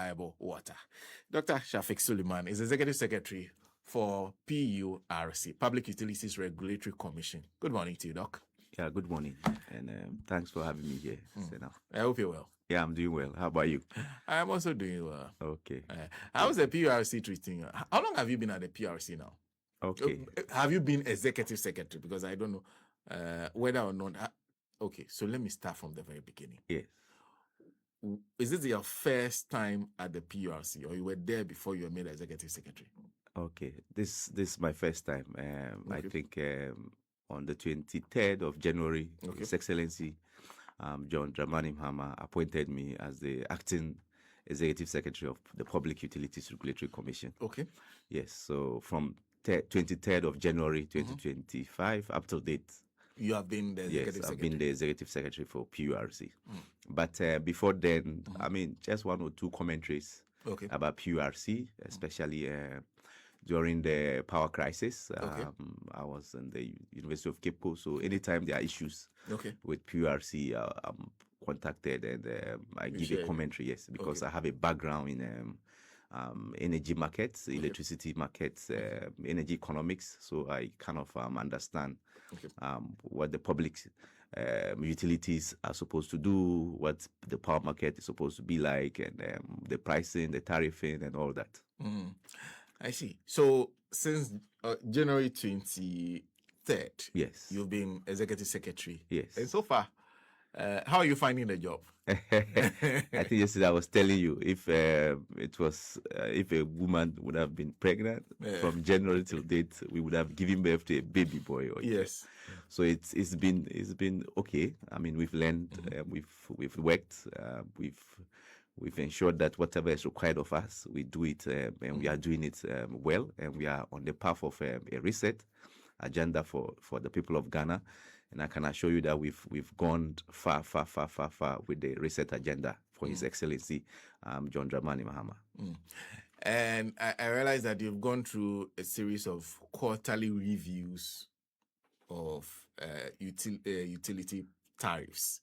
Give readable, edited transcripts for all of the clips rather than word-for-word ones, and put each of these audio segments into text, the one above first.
reliable water. Dr. Shafic Suleman is Executive Secretary for PURC, Public Utilities Regulatory Commission. Good morning to you, Doc. Yeah, good morning, and thanks for having me here. I hope you're well. Yeah, I'm doing well. How about you? I'm also doing well. Okay. How's the PURC treating you? How long have you been at the PURC now? Okay. Have you been Executive Secretary? Because I don't know whether or not. Okay, so let me start from the very beginning. Yes. Is this your first time at the PURC, or you were there before you were made Executive Secretary? Okay. This is my first time. Okay. I think on the 23rd of January, His Excellency John Dramani Mahama appointed me as the acting Executive Secretary of the Public Utilities Regulatory Commission. Okay. Yes. So from 23rd of January 2025 up to date. You have been the Executive Secretary? Yes, I've been the Executive Secretary for PURC. But before then, I mean, just one or two commentaries about PURC, especially during the power crisis. I was in the University of Cape Coast, so anytime there are issues with PURC, I'm contacted and I give a commentary, because I have a background in energy markets, electricity markets, energy economics. So I kind of understand what the public utilities are supposed to do, what the power market is supposed to be like, and the pricing, the tariffing, and all that. I see. So since January 23rd, yes, you've been Executive Secretary. Yes. And so far, how are you finding the job? I think yesterday I was telling you, if if a woman would have been pregnant from January till date, we would have given birth to a baby boy. Yes. So it's been okay. I mean, we've learned, we've worked, we've ensured that whatever is required of us, we do it, and we are doing it well, and we are on the path of a reset agenda for the people of Ghana. And I can assure you that we've gone far with the reset agenda for His Excellency John Dramani Mahama. And I realize that you've gone through a series of quarterly reviews of utility tariffs.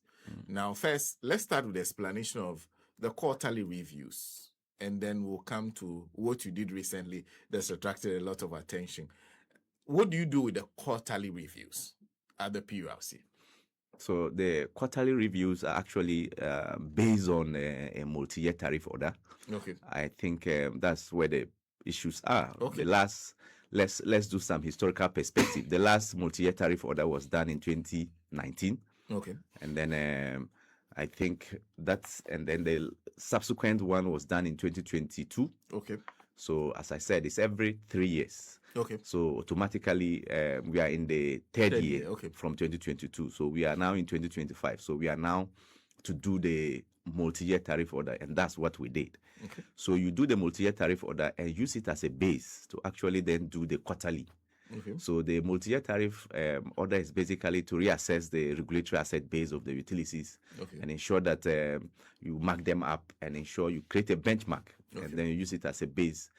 Now, first, let's start with the explanation of the quarterly reviews, and then we'll come to what you did recently that's attracted a lot of attention. What do you do with the quarterly reviews at the PURC? So the quarterly reviews are actually based on a multi-year tariff order. Okay. I think that's where the issues are. Okay. Let's do some historical perspective. The last multi-year tariff order was done in 2019. Okay. And then I think and then the subsequent one was done in 2022. Okay. So as I said, it's every 3 years. Okay. So automatically we are in the third year from 2022. So we are now in 2025. So we are now to do the multi-year tariff order, and that's what we did. Okay. So you do the multi-year tariff order and use it as a base to actually then do the quarterly. Okay. So the multi-year tariff order is basically to reassess the regulatory asset base of the utilities and ensure that you mark them up and ensure you create a benchmark and then you use it as a base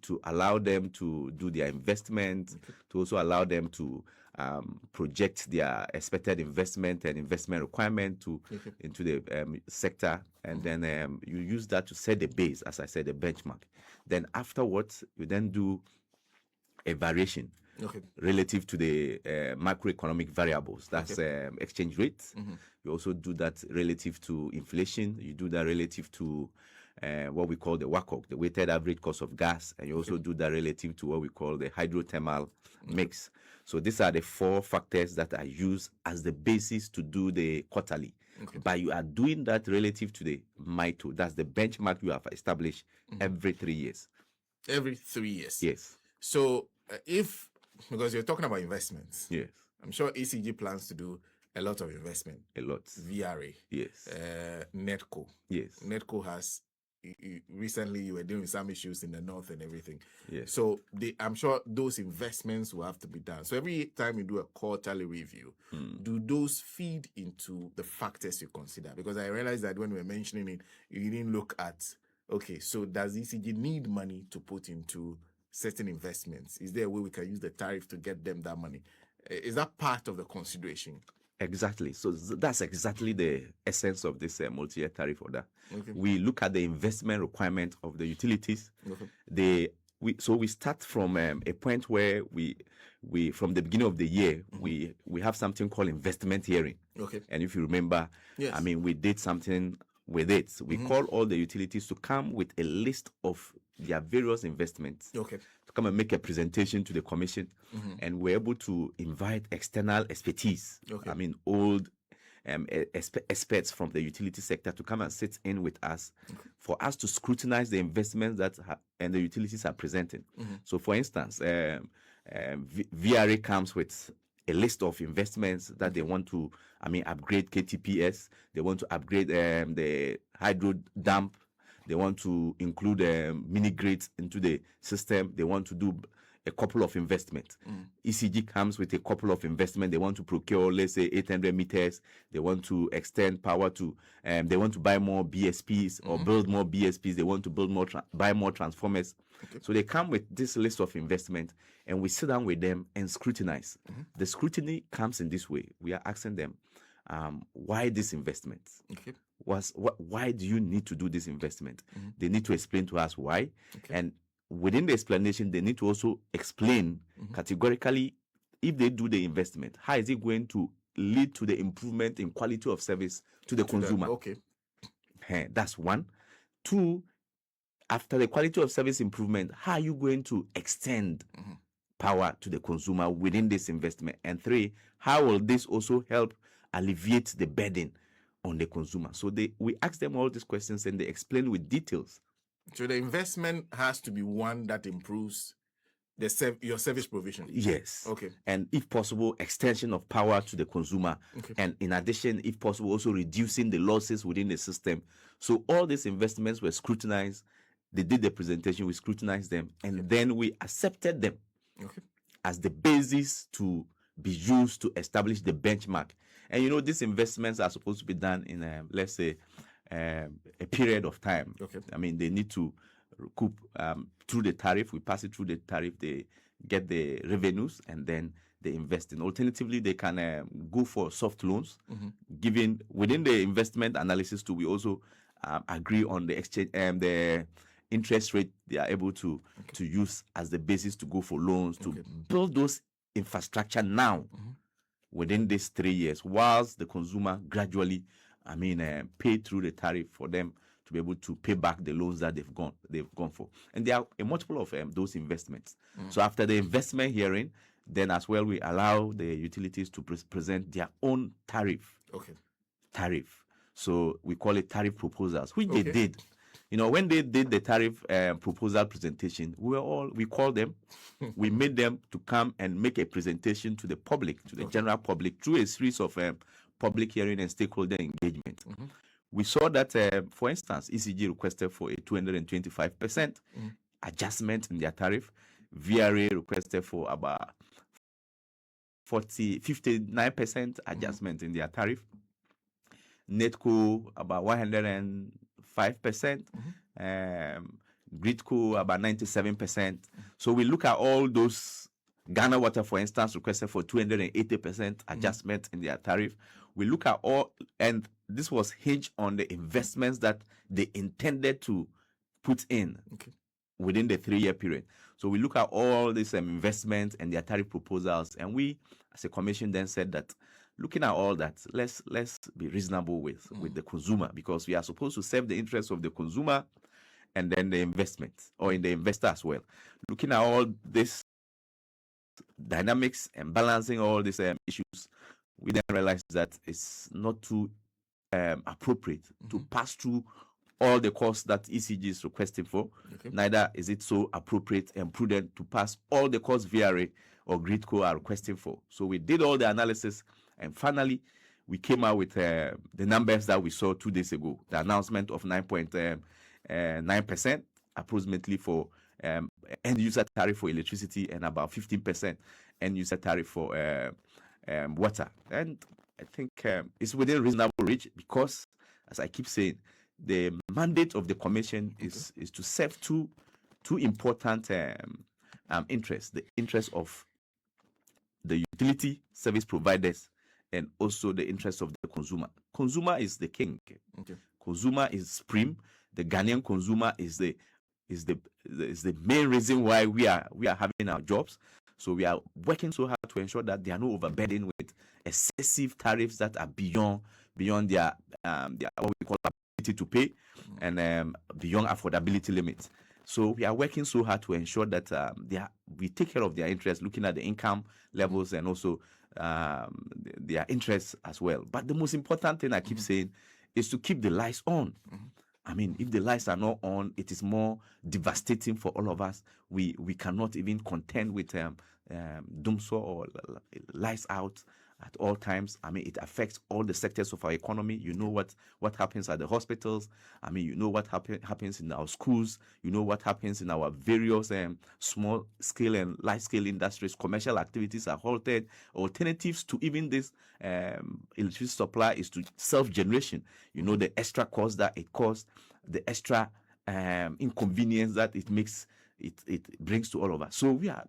to allow them to do their investment, to also allow them to project their expected investment and investment requirement into the sector. And then you use that to set the base, as I said, the benchmark. Then afterwards, you then do a variation relative to the macroeconomic variables. That's exchange rate. You also do that relative to inflation. You do that relative to what we call the WACC, the weighted average cost of gas. And you also do that relative to what we call the hydrothermal mix. So these are the 4 factors that are used as the basis to do the quarterly. But you are doing that relative to the MITO. That's the benchmark you have established every 3 years. Every 3 years? Yes. So because you're talking about investments. Yes. I'm sure ECG plans to do a lot of investment. A lot. VRA. Yes. NETCO. Yes. NETCO has, recently you were dealing with some issues in the north and everything. Yes. So I'm sure those investments will have to be done. So every time you do a quarterly review, do those feed into the factors you consider? Because I realized that when we were mentioning it, you didn't look at, so does ECG need money to put into certain investments? Is there a way we can use the tariff to get them that money? Is that part of the consideration? Exactly. So that's exactly the essence of this multi-year tariff order. Okay. We look at the investment requirement of the utilities. Okay. We start from a point where we from the beginning of the year we have something called investment hearing. Okay. And if you remember, yes. I mean, we did something with it. We call all the utilities to come with a list of their various investments. Okay. To come and make a presentation to the commission, and we're able to invite external expertise. Okay. I mean, old experts from the utility sector to come and sit in with us for us to scrutinize the investments that and the utilities are presenting. So, for instance, VRA comes with a list of investments that they want to, I mean, upgrade KTPS. They want to upgrade the hydro dump. They want to include mini grids into the system. They want to do a couple of investments. ECG comes with a couple of investments. They want to procure, let's say, 800 meters. They want to extend power to, they want to buy more BSPs or build more BSPs. They want to build more, buy more transformers. Okay. So they come with this list of investment, and we sit down with them and scrutinize. The scrutiny comes in this way. We are asking them, why this investment? Okay. Why do you need to do this investment? They need to explain to us why. Okay. And within the explanation, they need to also explain categorically, if they do the investment, how is it going to lead to the improvement in quality of service to the consumer? Okay. That's one. Two, after the quality of service improvement, how are you going to extend power to the consumer within this investment? And three, how will this also help alleviate the burden on the consumer? So we ask them all these questions, and they explain with details. So the investment has to be one that improves your service provision. Yes. Okay. And if possible, extension of power to the consumer. Okay. And in addition, if possible, also reducing the losses within the system. So all these investments were scrutinized. They did the presentation, we scrutinized them, and then we accepted them as the basis to be used to establish the benchmark. And you know, these investments are supposed to be done in, let's say, a period of time. Okay. I mean, they need to recoup through the tariff. We pass it through the tariff. They get the revenues, and then they invest in. Alternatively, they can go for soft loans. Given within the investment analysis too, we also agree on the exchange the interest rate they are able to use as the basis to go for loans to build those infrastructure now within these 3 years, whilst the consumer gradually, I mean, pay through the tariff for them to be able to pay back the loans that they've gone for. And there are a multiple of those investments. So after the investment hearing, then as well we allow the utilities to present their own tariff. Okay. Tariff. So we call it tariff proposals, which they did. You know, when they did the tariff proposal presentation, we called them, we made them to come and make a presentation to the public, to the general public, through a series of public hearing and stakeholder engagement. We saw that, for instance, ECG requested for a 225% adjustment in their tariff. VRA requested for about 59% adjustment in their tariff. Netco about 105%. Gridco about 97%. So we look at all those. Ghana Water, for instance, requested for 280% adjustment in their tariff. We look at all, and this was hinged on the investments that they intended to put in within the 3-year period. So we look at all these investments and their tariff proposals, and we, as a commission, then said that, looking at all that, let's be reasonable with the consumer, because we are supposed to serve the interests of the consumer and then the investment, or in the investor as well. Looking at all this dynamics and balancing all these issues, we then realized that it's not too appropriate to pass through all the costs that ECG is requesting for. Neither is it so appropriate and prudent to pass all the costs VRA or Gridco are requesting for. So we did all the analysis, and finally we came out with the numbers that we saw 2 days ago. The announcement of 9.9% approximately for end user tariff for electricity, and about 15% end user tariff for water. And I think it's within reasonable reach, because, as I keep saying, the mandate of the commission is to serve two important interests: the interest of the utility service providers and also the interest of the consumer. Consumer is the king. Okay. Consumer is supreme. The Ghanaian consumer is the main reason why we are having our jobs. So we are working so hard to ensure that they are not overburdened with excessive tariffs that are beyond their what we call ability to pay, and beyond affordability limits. So we are working so hard to ensure that we take care of their interests, looking at the income levels and also their interests as well. But the most important thing I keep saying is to keep the lights on. I mean, if the lights are not on, it is more devastating for all of us. We cannot even contend with doomsday or lights out at all times. I mean, it affects all the sectors of our economy. You know what happens at the hospitals. I mean, you know what happens in our schools. You know what happens in our various small scale and large scale industries. Commercial activities are halted. Alternatives to even this electricity supply is to self-generation. You know, the extra cost that it costs, the extra inconvenience that it makes. It brings to all of us. So we are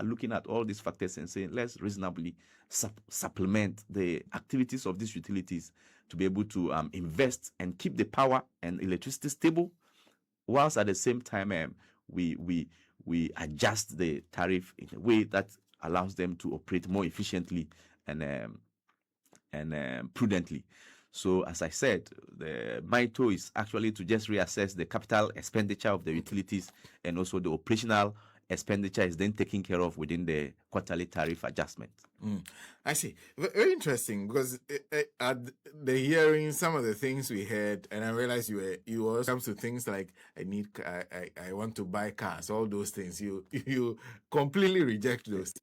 looking at all these factors and saying let's reasonably supplement the activities of these utilities to be able to invest and keep the power and electricity stable, whilst at the same time we adjust the tariff in a way that allows them to operate more efficiently and prudently. So, as I said, the MITO is actually to just reassess the capital expenditure of the utilities, and also the operational expenditure is then taken care of within the quarterly tariff adjustment. I see. Very interesting, because at the hearing, some of the things we heard, and I realized you also comes to things like I want to buy cars, all those things. You completely reject those.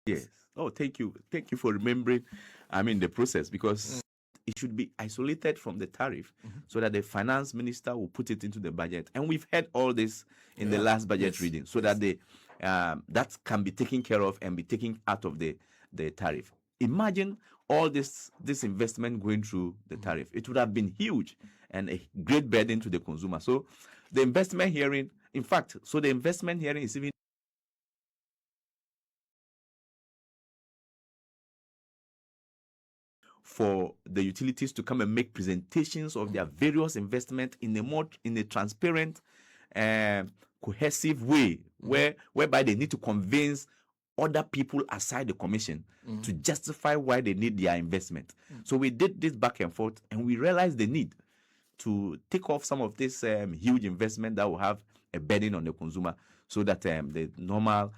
Yes. Oh, thank you. Thank you for remembering, I mean, the process, because it should be isolated from the tariff so that the finance minister will put it into the budget. And we've had all this in the last budget reading, so that that can be taken care of and be taken out of the tariff. Imagine all this investment going through the tariff. It would have been huge and a great burden to the consumer. So the investment hearing, in fact, the investment hearing is even for the utilities to come and make presentations of their various investment in a transparent, cohesive way, whereby they need to convince other people aside the commission to justify why they need their investment. So we did this back and forth, and we realized the need to take off some of this huge investment that will have a burden on the consumer, so that the normal,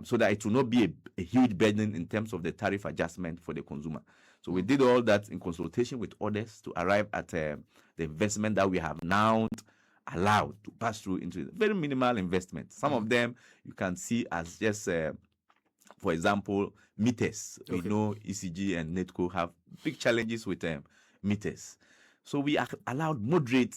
so that it will not be a huge burden in terms of the tariff adjustment for the consumer. So we did all that in consultation with others to arrive at the investment that we have now allowed to pass through into very minimal investment. Some of them you can see as just, for example, meters. We know ECG and NETCO have big challenges with meters. So we allowed moderate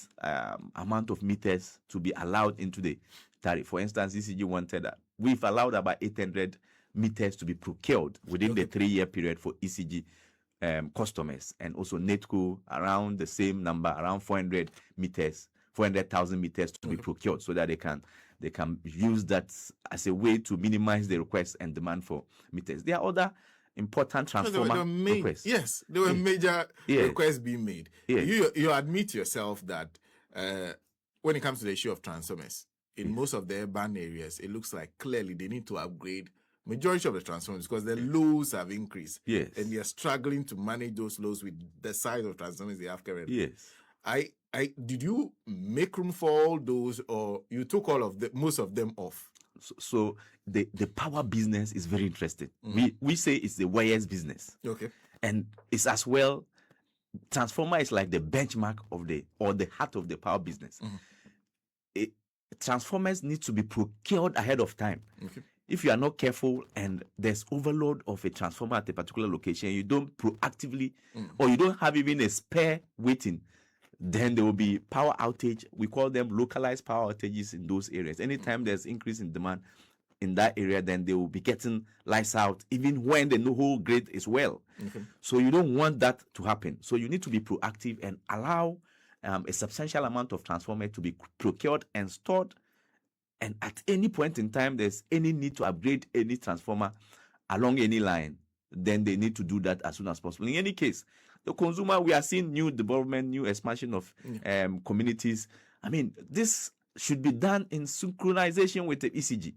amount of meters to be allowed into the tariff. For instance, ECG wanted that. We've allowed about 800 meters to be procured within the 3-year period for ECG customers, and also NETCO around the same number, around 400 meters, 400,000 meters to be procured, so that they can use that as a way to minimize the request and demand for meters. There are other important transformer requests. Yes, there were major requests being made. You admit yourself that when it comes to the issue of transformers, in most of the urban areas, it looks like clearly they need to upgrade majority of the transformers, because the loads have increased. Yes. And they are struggling to manage those loads with the size of transformers they have currently. Yes. Did you make room for all those, or you took most of them off? So the power business is very interesting. We say it's the wires business. Okay. And it's as well, transformer is like the benchmark of the heart of the power business. Transformers need to be procured ahead of time. Okay. If you are not careful and there's overload of a transformer at a particular location, you don't proactively, or you don't have even a spare waiting, then there will be power outage. We call them localized power outages in those areas. Anytime there's increase in demand, in that area, then they will be getting lights out even when the whole grid is well. So you don't want that to happen. So you need to be proactive and allow a substantial amount of transformer to be procured and stored. And at any point in time, there's any need to upgrade any transformer along any line, then they need to do that as soon as possible. In any case, the consumer, we are seeing new development, new expansion of communities. I mean, this should be done in synchronization with the ECG.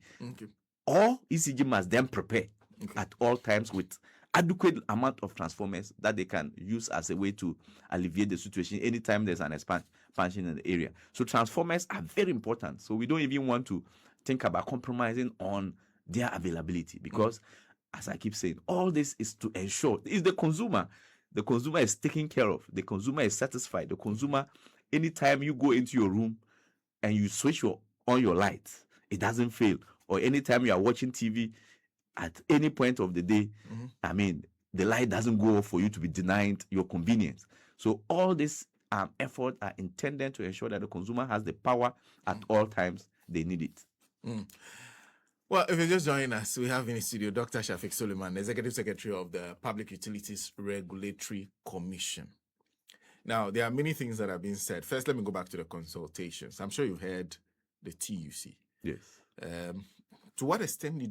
Or ECG must then prepare at all times with adequate amount of transformers that they can use as a way to alleviate the situation anytime there's an expansion in the area. So transformers are very important. So we don't even want to think about compromising on their availability, because as I keep saying, all this is to ensure it's the consumer. The consumer is taken care of. The consumer is satisfied. The consumer, anytime you go into your room and you switch on your lights, it doesn't fail. Or anytime you are watching TV at any point of the day, I mean, the light doesn't go off for you to be denied your convenience. So all this effort are intended to ensure that the consumer has the power at all times they need it. Well, if you're just joining us, we have in the studio Dr. Shafic Suleman, Executive Secretary of the Public Utilities Regulatory Commission. Now, there are many things that have been said. First, let me go back to the consultations. I'm sure you heard the TUC. Yes. To what extent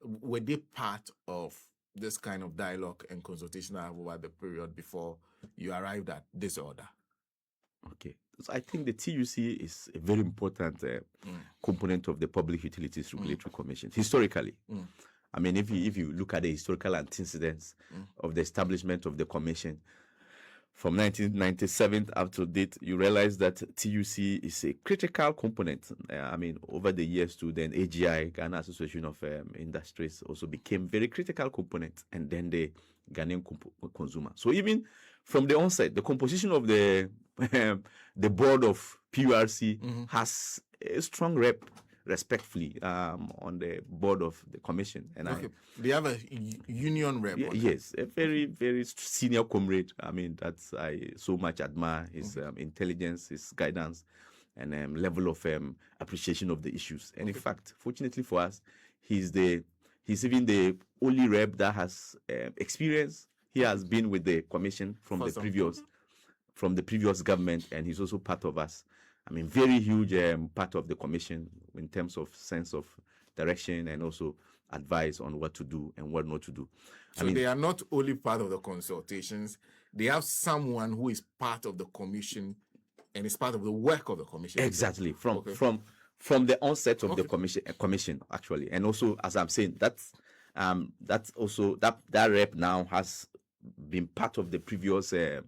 were they part of this kind of dialogue and consultation over the period before you arrived at this order? Okay. So I think the TUC is a very important component of the Public Utilities Regulatory Commission, historically. I mean, if you look at the historical antecedents of the establishment of the commission, from 1997 up to date, you realize that TUC is a critical component. I mean, over the years too, then AGI, Ghana Association of Industries, also became very critical component, and then the Ghanaian consumer. So even from the onset, the composition of the board of PURC has a strong rep, respectfully, on the board of the commission. And they have a union rep. Yes, a very, very senior comrade. I mean, that's I so much admire his intelligence, his guidance, and level of appreciation of the issues. And in fact, fortunately for us, he's even the only rep that has experience. He has been with the commission from the previous government, and he's also part of us. I mean, very huge part of the commission in terms of sense of direction and also advice on what to do and what not to do. So they are not only part of the consultations, they have someone who is part of the commission and is part of the work of the commission. Exactly. From the onset of the commission, actually. And also, as I'm saying, that's also that rep now has been part of the previous so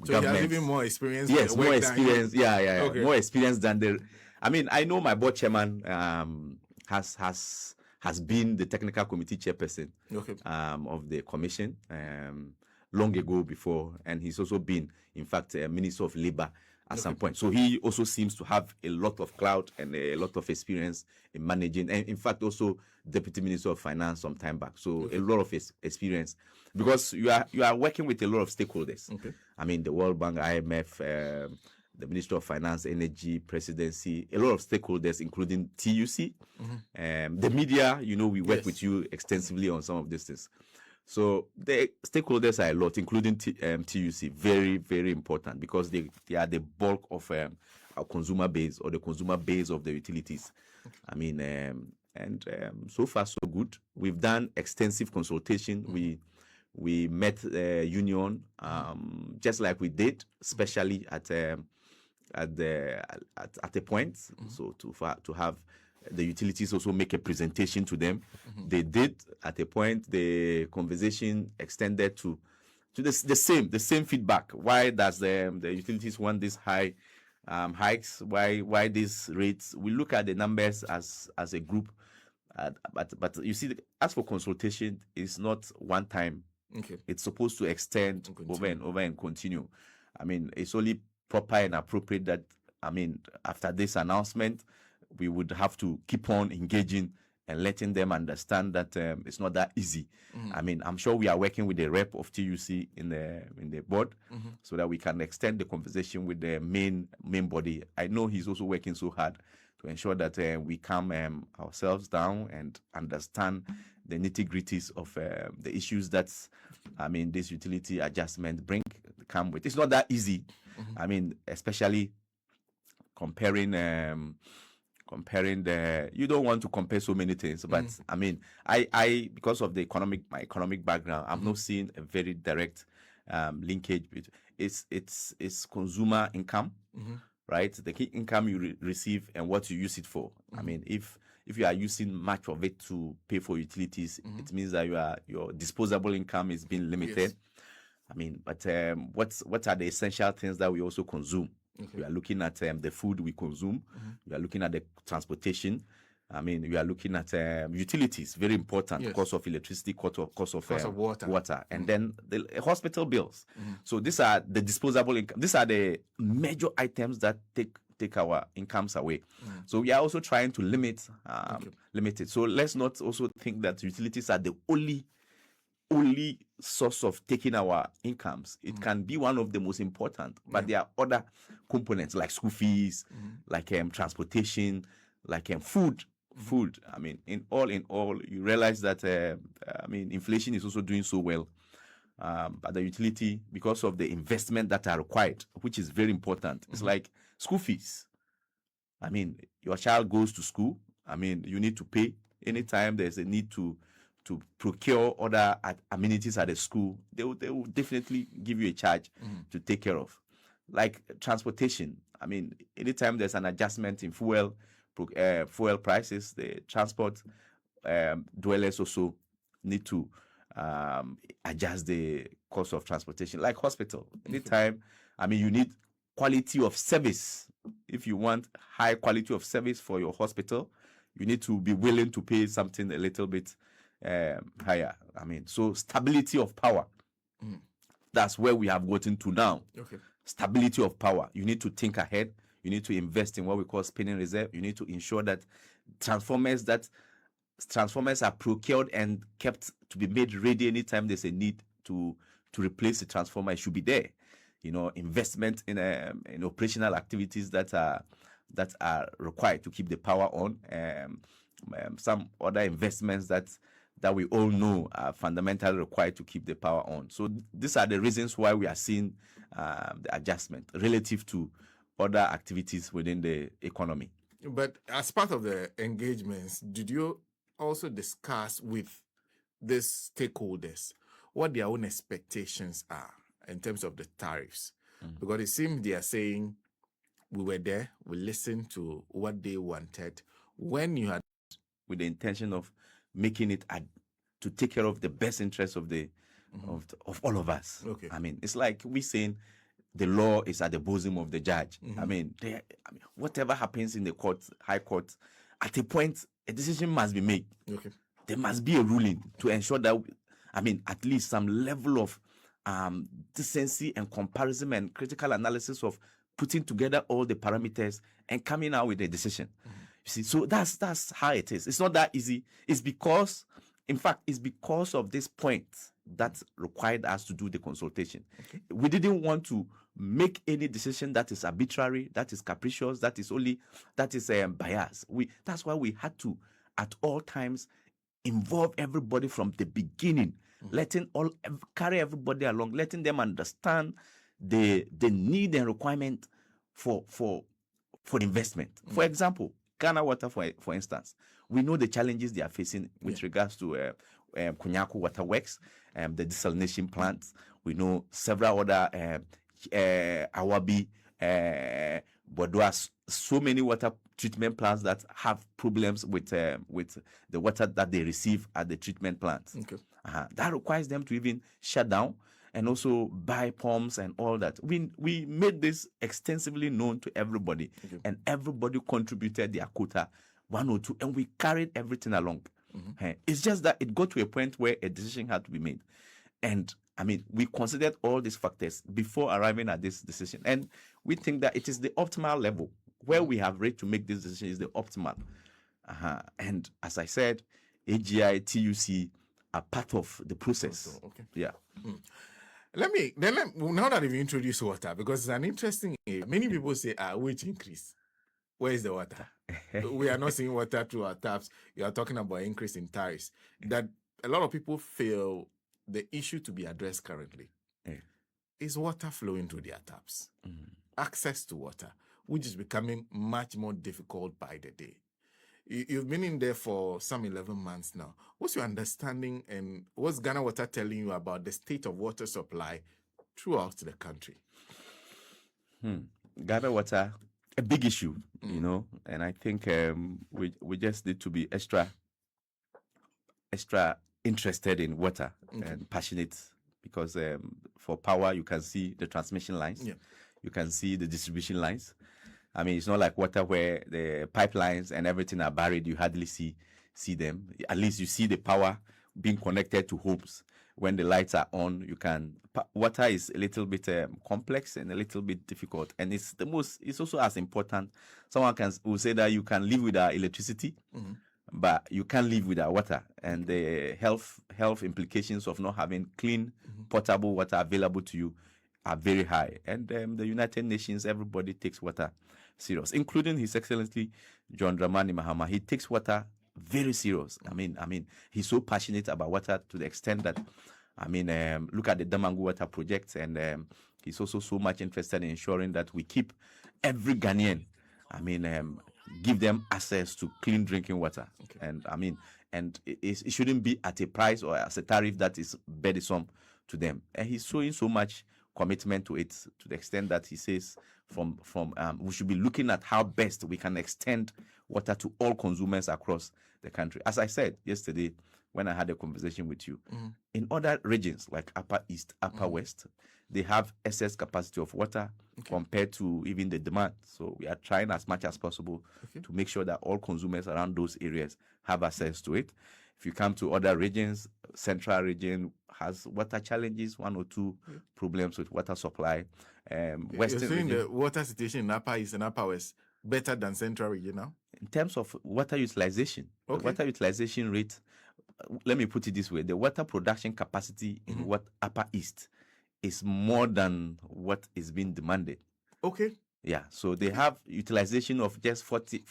he has even more experience. Yes, more experience. Okay. More experience than the. I mean, I know my board chairman has been the technical committee chairperson of the commission long ago before, and he's also been, in fact, a Minister of Labor at some point. So he also seems to have a lot of clout and a lot of experience in managing, and in fact also Deputy Minister of Finance some time back. So a lot of experience, because you are working with a lot of stakeholders. I mean, the World Bank, IMF, the Minister of Finance, Energy, Presidency, a lot of stakeholders, including TUC, the media. You know, we work with you extensively on some of these things. So the stakeholders are a lot, including TUC, very, very important, because they are the bulk of our consumer base, or the consumer base of the utilities. I mean, and so far so good. We've done extensive consultation. We met the union, just like we did, especially at a point. So to have the utilities also make a presentation to them. They did. At a point, the conversation extended to the same feedback. Why does the utilities want this high hikes? Why these rates? We look at the numbers as a group, but you see, as for consultation, it's not one time. It's supposed to extend over and over and continue. I mean, it's only proper and appropriate that, I mean, after this announcement, we would have to keep on engaging and letting them understand that it's not that easy. I mean, I'm sure we are working with the rep of TUC in the board, so that we can extend the conversation with the main body. I know he's also working so hard to ensure that we calm ourselves down and understand the nitty-gritties of the issues that, this utility adjustment come with. It's not that easy. Especially comparing you don't want to compare so many things, but I because of my economic background, I'm not seeing a very direct linkage between it's consumer income, right? The key income you receive and what you use it for. If you are using much of it to pay for utilities, it means that your disposable income is being limited. Yes. But what are the essential things that we also consume? Okay. We are looking at the food we consume. We are looking at the transportation. We are looking at utilities, very important. Yes. Cost of electricity, cost of water, and then the hospital bills. So these are the disposable income. These are the major items that take our incomes away. So we are also trying to limit it. So let's not also think that utilities are the only source of taking our incomes. It can be one of the most important, but there are other components like school fees, like transportation, like food. In all, you realize that inflation is also doing so well. But the utility, because of the investment that are required, which is very important, it's like school fees. Your child goes to school. You need to pay. Anytime there's a need to procure other amenities at the school, they will definitely give you a charge to take care of. Like transportation. Anytime there's an adjustment in fuel prices, the transport dwellers also need to adjust the cost of transportation. Like hospital. Anytime, you need quality of service. If you want high quality of service for your hospital, you need to be willing to pay something a little bit higher. So stability of power. That's where we have gotten to now. Okay. Stability of power. You need to think ahead. You need to invest in what we call spinning reserve. You need to ensure that transformers are procured and kept to be made ready anytime there's a need to replace the transformer. It should be there. Investment in operational activities that are required to keep the power on. Some other investments that we all know are fundamentally required to keep the power on. So these are the reasons why we are seeing the adjustment relative to other activities within the economy. But as part of the engagements, did you also discuss with these stakeholders what their own expectations are in terms of the tariffs? Because it seems they are saying, we were there, we listened to what they wanted. When you had with the intention of making it to take care of the best interests of of all of us. Okay. It's like we saying the law is at the bosom of the judge. Whatever happens in the court, high court, at a point a decision must be made. Okay. There must be a ruling to ensure that at least some level of decency and comparison and critical analysis of putting together all the parameters and coming out with a decision. You see, so that's how it is. It's not that easy. It's because of this point that required us to do the consultation. Okay. We didn't want to make any decision that is arbitrary, that is capricious, that is biased. That's why we had to, at all times, involve everybody from the beginning, carry everybody along, letting them understand the need and requirement for investment. For example, Ghana Water, for instance, we know the challenges they are facing with regards to Kunyaku Water Works, the desalination plants. We know several other Awabi, Bodua, so many water treatment plants that have problems with the water that they receive at the treatment plants. Okay. That requires them to even shut down and also buy pumps and all that. We made this extensively known to everybody, and everybody contributed their quota, 1 or 2, and we carried everything along. It's just that it got to a point where a decision had to be made. And we considered all these factors before arriving at this decision. And we think that it is the optimal level where we have reached to make this decision is the optimal. And as I said, AGI, TUC are part of the process. Okay. Yeah. Now that you've introduced water, because it's an interesting area, many people say, wage increase. Where is the water? we are not seeing water through our taps. You are talking about increase in tariffs. That a lot of people feel the issue to be addressed currently is water flowing through their taps. Access to water, which is becoming much more difficult by the day. You've been in there for some 11 months now. What's your understanding and what's Ghana Water telling you about the state of water supply throughout the country? Ghana Water, a big issue, you know, and I think we just need to be extra interested in water and passionate, because for power you can see the transmission lines, you can see the distribution lines. I mean, it's not like water where the pipelines and everything are buried. You hardly see them. At least you see the power being connected to homes. When the lights are on, you can. Water is a little bit complex and a little bit difficult, and it's also as important. Someone will say that you can live without electricity, but you can't live without water, and the health implications of not having clean, potable water available to you are very high. And the United Nations, everybody takes water serious, including His Excellency John Dramani Mahama. He takes water very serious. I mean, he's so passionate about water to the extent that, look at the Damangu Water Project, and he's also so much interested in ensuring that we keep every Ghanaian, give them access to clean drinking water. And it shouldn't be at a price or as a tariff that is burdensome to them. And he's showing so much commitment to it, to the extent that he says we should be looking at how best we can extend water to all consumers across the country. As I said yesterday when I had a conversation with you, in other regions like Upper East, Upper West, they have excess capacity of water compared to even the demand. So we are trying as much as possible to make sure that all consumers around those areas have access to it. If you come to other regions, Central region has water challenges, 1 or 2 problems with water supply. Western You're saying region, the water situation in Upper East and Upper West better than Central region now? in terms of water utilization, the water utilization rate, let me put it this way, the water production capacity in what Upper East is more than what is being demanded. Okay. Yeah, so they have utilization of just 40,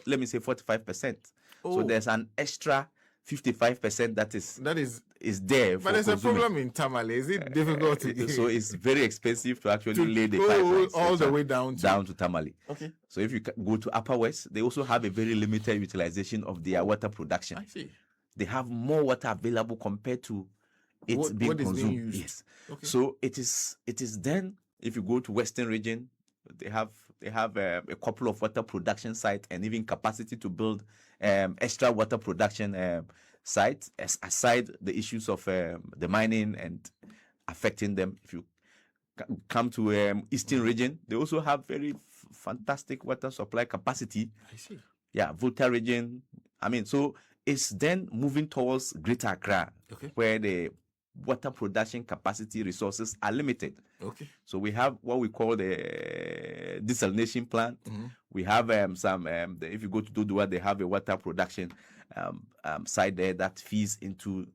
let me say 45%. So there's an extra 55% that is there. But there's a problem in Tamale. Is it difficult to get? So it's very expensive to actually lay the pipelines all the way down to Tamale. Okay. So if you go to Upper West, they also have a very limited utilization of their water production. I see. They have more water available compared to it being consumed. Being used. Yes. Okay. So it is then, if you go to Western region, they have a couple of water production sites and even capacity to build extra water production sites, aside the issues of the mining and affecting them. If you come to Eastern region, they also have very fantastic water supply capacity. I see. Yeah, Volta region. So it's then moving towards Greater Accra, where the water production capacity resources are limited. Okay. So we have what we call the desalination plant. We have if you go to Dodua, they have a water production site there that feeds into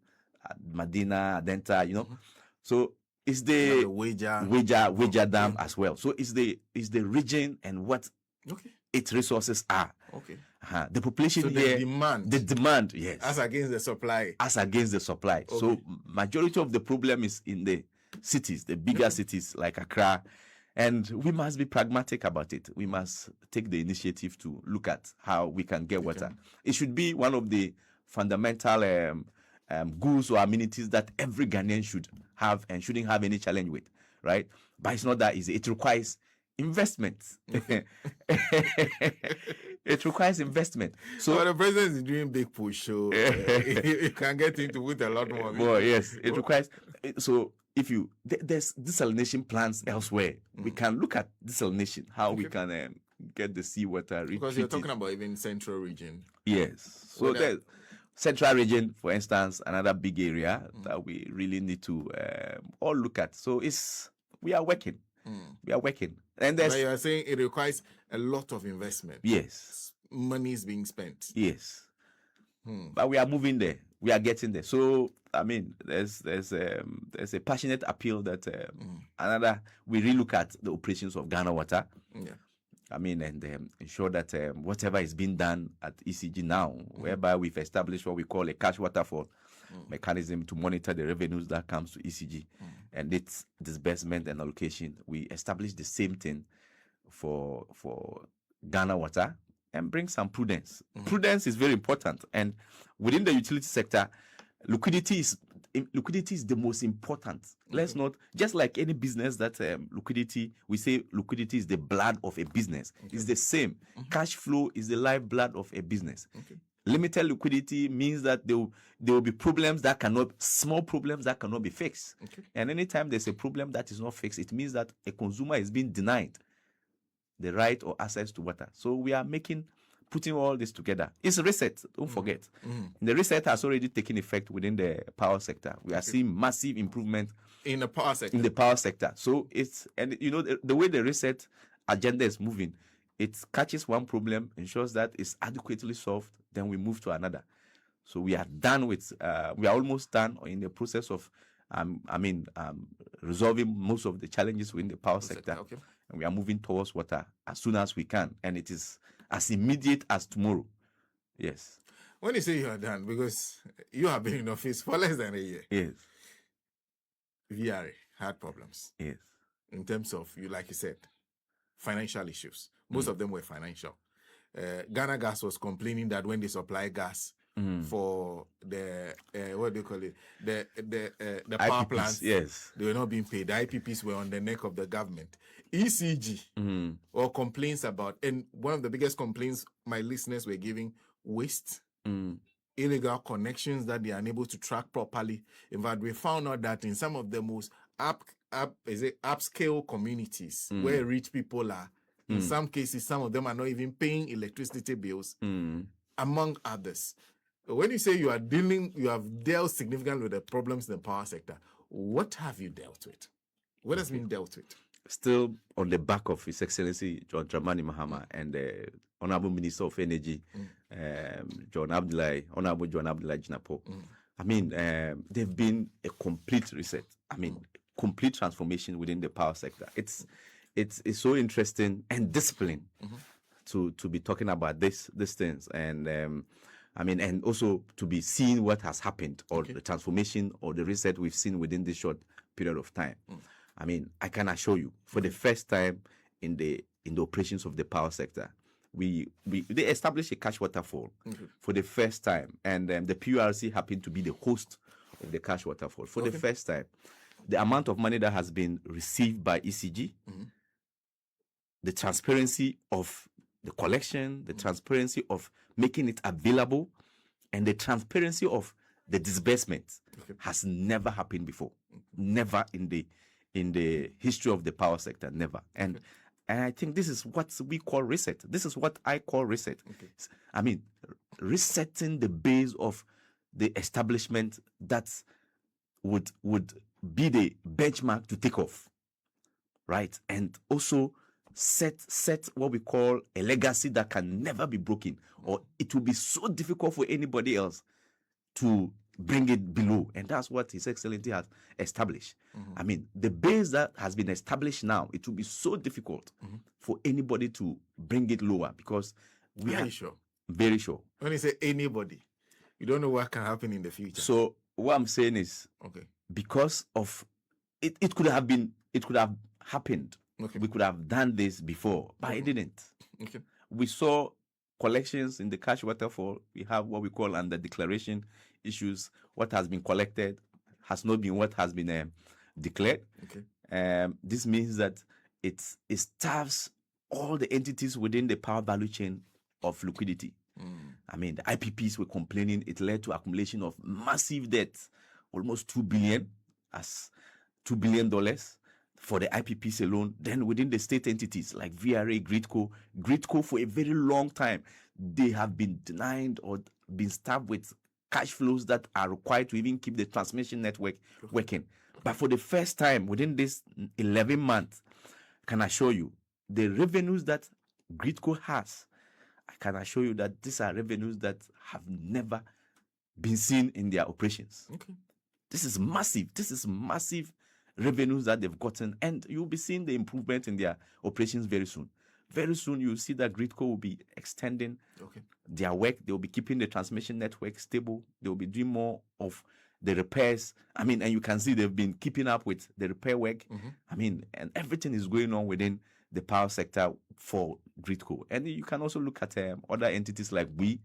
Medina, Adenta, So it's the Weja Dam as well. So it's the region and what its resources are. Okay. The population so here, the demand, yes, as against the supply. Okay. So majority of the problem is in the cities, the bigger cities like Accra, and we must be pragmatic about it. We must take the initiative to look at how we can get water. It should be one of the fundamental goods or amenities that every Ghanaian should have and shouldn't have any challenge with, right? But it's not that easy. It requires investment. It requires investment. So the president is doing big push, so you can get into with a lot more. Well, yes, it requires. So if there's desalination plants elsewhere, we can look at desalination, how we can get the seawater. Because you're talking about even Central region. Yes. So there's Central region, for instance, another big area that we really need to all look at. So we are working. We are working. And but you are saying it requires a lot of investment. Yes. Money is being spent. Yes. But we are moving there. We are getting there. So there's a passionate appeal that we relook at the operations of Ghana Water. Yeah. I mean, and ensure that whatever is being done at ECG now, whereby we've established what we call a cash waterfall mechanism to monitor the revenues that comes to ECG and its disbursement and allocation. We establish the same thing for Ghana Water and bring some prudence. Prudence is very important, and within the utility sector, liquidity is the most important. Let's not, just like any business that liquidity, we say liquidity is the blood of a business. It's the same. Cash flow is the lifeblood of a business. Limited liquidity means that there will be problems that small problems that cannot be fixed. And anytime there's a problem that is not fixed, it means that a consumer is being denied the right or access to water. So we are putting all this together. It's a reset, don't forget. The reset has already taken effect within the power sector. We are seeing massive improvement in the power sector. So the way the reset agenda is moving, it catches one problem, ensures that it's adequately solved, then we move to another. So we are almost done in the process of resolving most of the challenges within the power sector. And we are moving towards water as soon as we can. And it is as immediate as tomorrow. Yes. When you say you are done, because you have been in office for less than a year. Yes. VRA had problems. Yes. In terms of, like you said, financial issues. Most of them were financial. Ghana Gas was complaining that when they supply gas for the what do you call it, the power IPPs, plants, yes, they were not being paid. The IPPs were on the neck of the government. ECG or complaints about, and one of the biggest complaints my listeners were giving, waste, illegal connections that they are unable to track properly. In fact, we found out that in some of the most upscale communities where rich people are, in some cases, some of them are not even paying electricity bills, among others. When you say you have dealt significantly with the problems in the power sector, what have you dealt with? What has been dealt with? Still on the back of His Excellency John Dramani Mahama and the Honorable Minister of Energy, Honorable John Abdullahi Jinapo. I mean, they've been a complete reset. I mean, complete transformation within the power sector. It's so interesting and disciplined to be talking about these things, and and also to be seeing what has happened, or the transformation or the reset we've seen within this short period of time. I mean, I can assure you, for the first time in the operations of the power sector, they established a cash waterfall for the first time, and the PURC happened to be the host of the cash waterfall for the first time. The amount of money that has been received by ECG, the transparency of the collection, the transparency of making it available, and the transparency of the disbursement has never happened before. Never in the history of the power sector, never. And I think this is what we call reset. This is what I call reset. I mean, resetting the base of the establishment that would be the benchmark to take off, right? And also set what we call a legacy that can never be broken, or it will be so difficult for anybody else to bring it below. And that's what His Excellency has established. I mean, the base that has been established now, it will be so difficult for anybody to bring it lower, because we are sure. Very sure. When you say anybody, you don't know what can happen in the future. So what I'm saying is, because of it could have happened. We could have done this before, but it didn't. We saw collections in the cash waterfall. We have what we call under declaration issues. What has been collected has not been what has been declared. This means that it starves all the entities within the power value chain of liquidity. I mean, the IPPs were complaining. It led to accumulation of massive debt, almost $2 billion for the IPPs alone. Then within the state entities like VRA, Gridco for a very long time, they have been denied or been starved with cash flows that are required to even keep the transmission network working. But for the first time within this 11 months, I can assure you, the revenues that Gridco has, I can assure you that these are revenues that have never been seen in their operations. This is massive revenues that they've gotten, and you'll be seeing the improvement in their operations very soon. Very soon you'll see that Gridco will be extending their work. They'll be keeping the transmission network stable. They'll be doing more of the repairs. I mean, and you can see they've been keeping up with the repair work. I mean, and everything is going on within the power sector for Gridco. And you can also look at other entities like We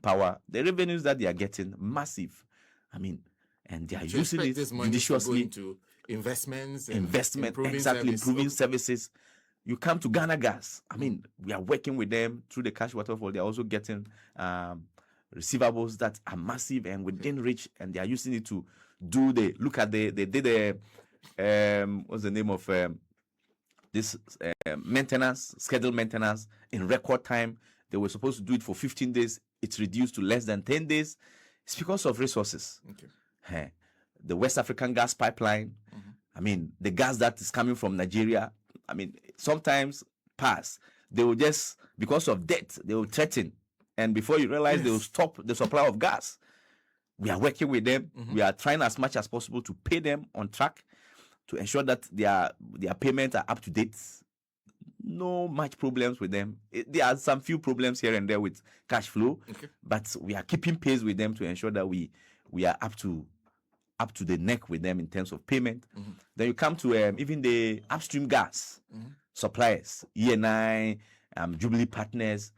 Power. The revenues that they are getting, massive. I mean, and they are using it judiciously into investments, improving services. You come to Ghana Gas. I mean, we are working with them through the cash waterfall. They are also getting receivables that are massive and within reach, and they are using it to do the look at they did what's the name of this maintenance, scheduled maintenance in record time. They were supposed to do it for 15 days. It's reduced to less than 10 days. It's because of resources. The West African gas pipeline. I mean, the gas that is coming from Nigeria. I mean, sometimes they will just, because of debt, they will threaten. And before you realize, they will stop the supply of gas. We are working with them. We are trying as much as possible to pay them on track to ensure that their payments are up to date. No much problems with them. There are some few problems here and there with cash flow, but we are keeping pace with them to ensure that we are up to the neck with them in terms of payment. Then you come to even the upstream gas suppliers, ENI, Jubilee Partners.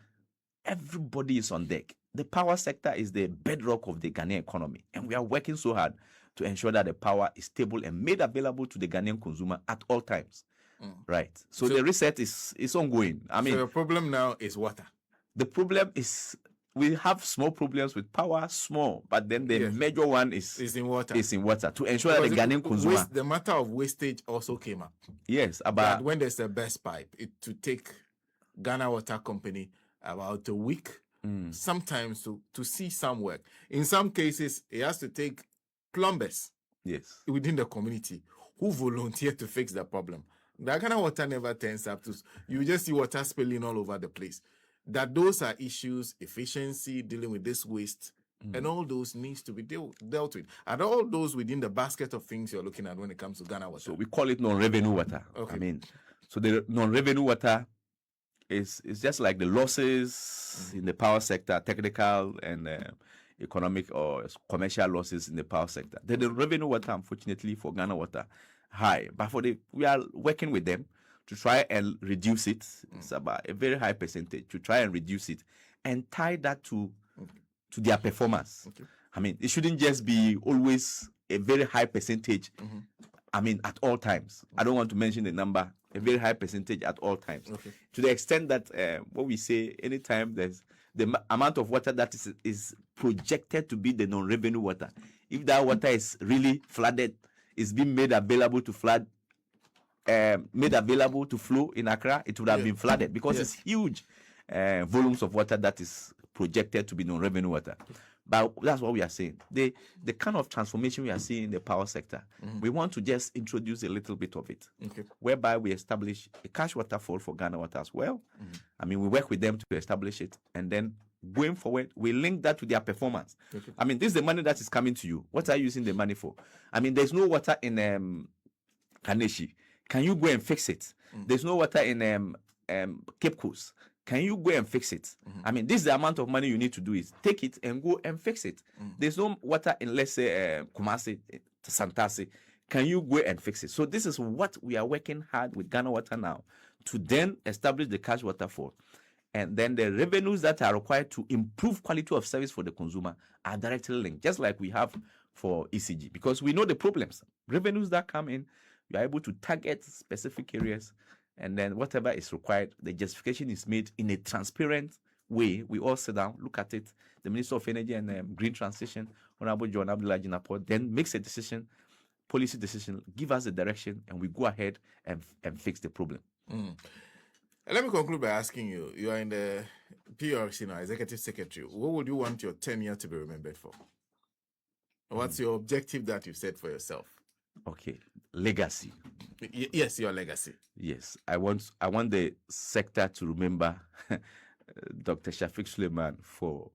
Everybody is on deck. The power sector is the bedrock of the Ghanaian economy, and we are working so hard to ensure that the power is stable and made available to the Ghanaian consumer at all times. Right. So the reset is ongoing. I mean, so the problem now is water. The problem is we have small problems with power, but then the major one is in water. Is in water to ensure that the Ghanaian consumer. The matter of wastage also came up. Yes, about when there's a burst pipe, it to take Ghana Water Company about a week, sometimes to see some work. In some cases, it has to take plumbers within the community who volunteer to fix the problem. The Ghana Water never turns up to, you just see water spilling all over the place. That those are issues, efficiency, dealing with this waste, and all those needs to be dealt with. And all those within the basket of things you're looking at when it comes to Ghana Water. So we call it non-revenue water. I mean, so the non-revenue water is just like the losses in the power sector, technical and economic or commercial losses in the power sector. The revenue water, unfortunately, for Ghana Water, high. But we are working with them to try and reduce it. It's about a very high percentage to try and reduce it and tie that to their performance. I mean, it shouldn't just be always a very high percentage. I mean, at all times. I don't want to mention the number. A very high percentage at all times. To the extent that what we say, anytime there's the amount of water that is projected to be the non-revenue water, if that water is really flooded, is being made available to flood, made available to flow in Accra, it would have been flooded because it's huge volumes of water that is projected to be non-revenue water. But that's what we are saying. The kind of transformation we are seeing in the power sector, we want to just introduce a little bit of it, whereby we establish a cash waterfall for Ghana Water as well. I mean, we work with them to establish it, and then going forward, we link that to their performance. I mean, this is the money that is coming to you. What are you using the money for? I mean, there's no water in Kaneshi. Can you go and fix it? There's no water in Cape Coast. Can you go and fix it? I mean, this is the amount of money you need to do is take it and go and fix it. There's no water in, let's say, Kumasi, Santasi. Can you go and fix it? So this is what we are working hard with Ghana Water now to then establish the cash waterfall. And then the revenues that are required to improve quality of service for the consumer are directly linked, just like we have for ECG, because we know the problems. Revenues that come in, we are able to target specific areas, and then whatever is required, the justification is made in a transparent way. We all sit down, look at it. The Minister of Energy and Green Transition, Honorable John Abdullah Jinapor, then makes a decision, policy decision, give us the direction, and we go ahead and fix the problem. Let me conclude by asking you, you are in the Purc now, Executive Secretary. What would you want your tenure to be remembered for? What's your objective that you've set for yourself? Okay, legacy. Yes, your legacy. Yes, I want the sector to remember Dr. Shafic Suleman for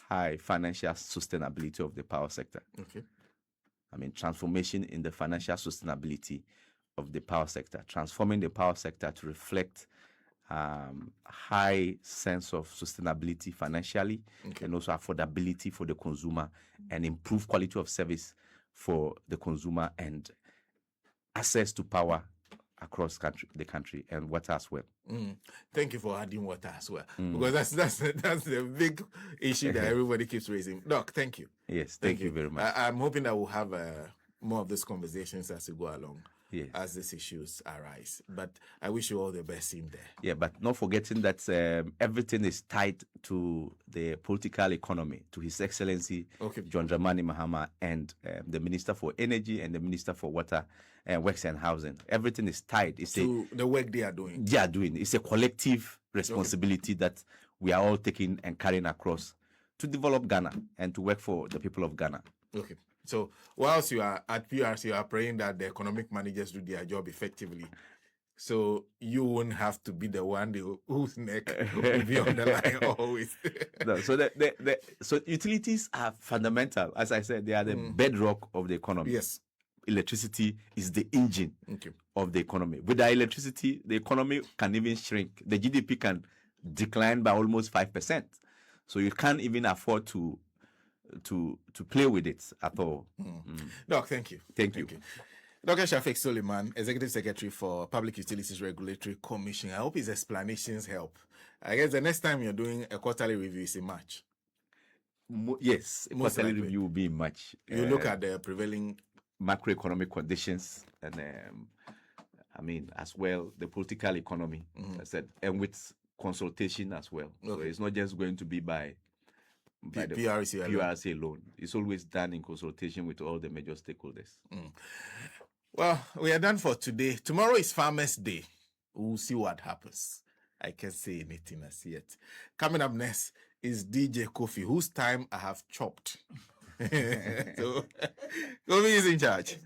high financial sustainability of the power sector. Okay. I mean, transformation in the financial sustainability of the power sector, transforming the power sector to reflect high sense of sustainability financially, and also affordability for the consumer, and improve quality of service for the consumer, and access to power across the country, and water as well. Thank you for adding water as well, because that's the big issue that everybody keeps raising. Doc, thank you. Yes, thank you very much. I'm hoping that we'll have more of these conversations as we go along. Yes. As these issues arise. But I wish you all the best in there. Yeah, but not forgetting that everything is tied to the political economy, to His Excellency John Dramani Mahama, and the Minister for Energy and the Minister for Water, Works and Housing. Everything is tied. It's to the work they are doing. They are doing. It's a collective responsibility that we are all taking and carrying across to develop Ghana and to work for the people of Ghana. Okay. So whilst you are at PRC, you are praying that the economic managers do their job effectively. So you won't have to be the one whose neck will be on the line always. No, so utilities are fundamental. As I said, they are the bedrock of the economy. Yes. Electricity is the engine of the economy. Without electricity, the economy can even shrink. The GDP can decline by almost 5%. So you can't even afford to play with it at all. Doc, thank you. Thank you. Dr. Shafic Suleman, Executive Secretary for Public Utilities Regulatory Commission. I hope his explanations help. I guess the next time you're doing a quarterly review is in March. Yes, a quarterly review will be in March. You look at the prevailing macroeconomic conditions and, as well, the political economy, I said, and with consultation as well. So it's not just going to be by the PRC alone. It's always done in consultation with all the major stakeholders. Well, we are done for today. Tomorrow is Farmers' Day. We'll see what happens. I can't say anything as yet. Coming up next is DJ Kofi, whose time I have chopped. So, Kofi is in charge.